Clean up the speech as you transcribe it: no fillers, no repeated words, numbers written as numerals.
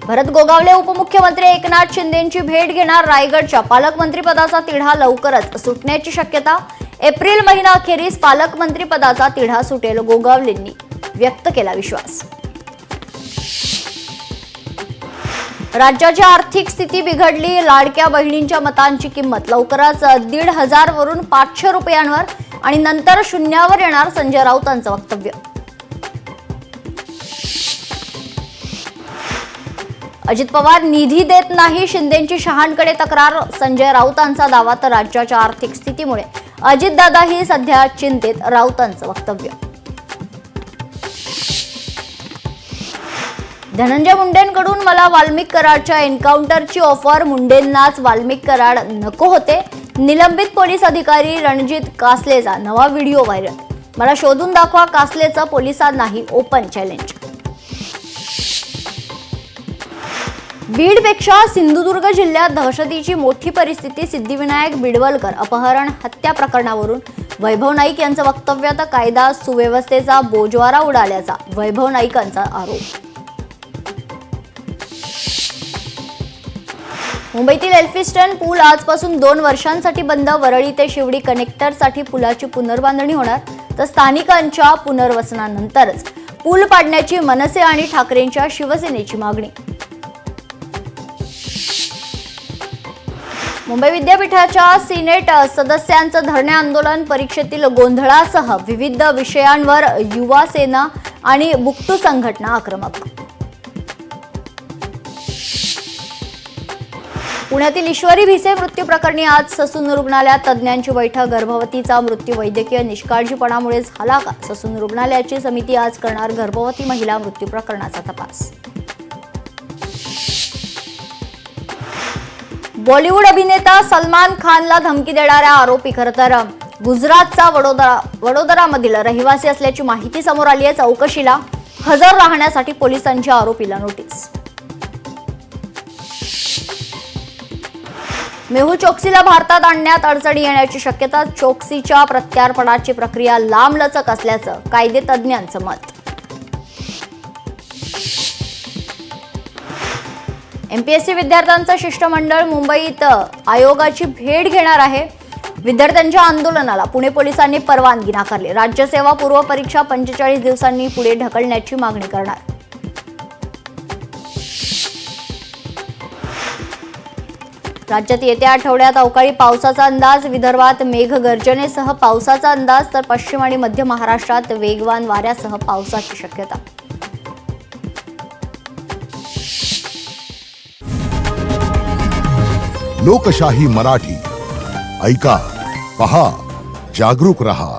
भरत गोगावले उपमुख्यमंत्री एकनाथ शिंदेंची भेट घेणार. रायगडच्या पालकमंत्रीपदाचा तिढा लवकरच सुटण्याची शक्यता. एप्रिल महिना अखेरीस पालकमंत्रीपदाचा तिढा सुटेल, गोगावलेंनी व्यक्त केला विश्वास. राज्याची आर्थिक स्थिती बिघडली. लाडक्या बहिणींच्या मतांची किंमत लवकरच 1,500 वरून 500 रुपयांवर आणि नंतर शून्यावर येणार, संजय राऊतांचं वक्तव्य. अजित पवार निधी देत नाही, शिंदेंची शहांकडे तक्रार, संजय राऊतांचा दावा. तर राज्याच्या आर्थिक स्थितीमुळे अजितदादाही सध्या चिंतेत, राऊतांचं वक्तव्य. धनंजय मुंडेंकडून मला वाल्मिक कराडच्या एन्काउंटरची ऑफर. मुंडेंनाच वाल्मिक कराड नको होते. निलंबित पोलीस अधिकारी रणजित कासलेचा नवा व्हिडिओ व्हायरल. मला शोधून दाखवा कासलेचं पोलिसांनाही ओपन चॅलेंज. बीडपेक्षा सिंधुदुर्ग जिल्ह्यात दहशतीची मोठी परिस्थिती. सिद्धिविनायक बिडवलकर अपहरण हत्या प्रकरणावरून वैभव नाईक यांचं वक्तव्य. तर कायदा सुव्यवस्थेचा बोजवारा उडाल्याचा वैभव नाईकांचा आरोप. मुंबईतील एल्फिस्टन पूल आजपासून 2 वर्षांसाठी बंद. वरळी ते शिवडी कनेक्टरसाठी पुलाची पुनर्बांधणी होणार. तर स्थानिकांच्या पुनर्वसनानंतरच पूल पाडण्याची मनसे आणि ठाकरेंच्या शिवसेनेची मागणी. मुंबई विद्यापीठाच्या सिनेट सदस्यांचं धरणे आंदोलन. परीक्षेतील गोंधळासह विविध विषयांवर युवा सेना आणि बुक्तू संघटना आक्रमक. पुण्यातील ईश्वरी भिसे मृत्यू प्रकरणी आज ससून रुग्णालयात तज्ज्ञांची बैठक. गर्भवतीचा मृत्यू वैद्यकीय निष्काळजीपणामुळे झाला का? ससून रुग्णालयाची समिती आज करणार गर्भवती महिला मृत्यू प्रकरणाचा तपास. बॉलिवूड अभिनेता सलमान खानला धमकी देणाऱ्या आरोपी खरं तर गुजरातचा वडोदरामधील रहिवासी असल्याची माहिती समोर आली आहे. चौकशीला हजर राहण्यासाठी पोलिसांची आरोपीला नोटीस. मेहुल चोक्सीला भारतात आणण्यात अडचणी येण्याची शक्यता. चोक्सीच्या प्रत्यार्पणाची प्रक्रिया लांबलचक असल्याचं कायदेतज्ञांचं मत. एमपीएससी विद्यार्थ्यांचं शिष्टमंडळ मुंबईत आयोगाची भेट घेणार आहे. विद्यार्थ्यांच्या आंदोलनाला पुणे पोलिसांनी परवानगी नाकारली. राज्यसेवा पूर्व परीक्षा 45 दिवसांनी पुढे ढकलण्याची मागणी करणार. राज्यात येत्या आठवड्यात अवकाळी पावसाचा अंदाज. विदर्भात मेघगर्जनेसह पावसाचा अंदाज. तर पश्चिम आणि मध्य महाराष्ट्रात वेगवान वाऱ्यासह पावसाची शक्यता. लोकशाही मराठी ऐका, पहा, जागरूक रहा.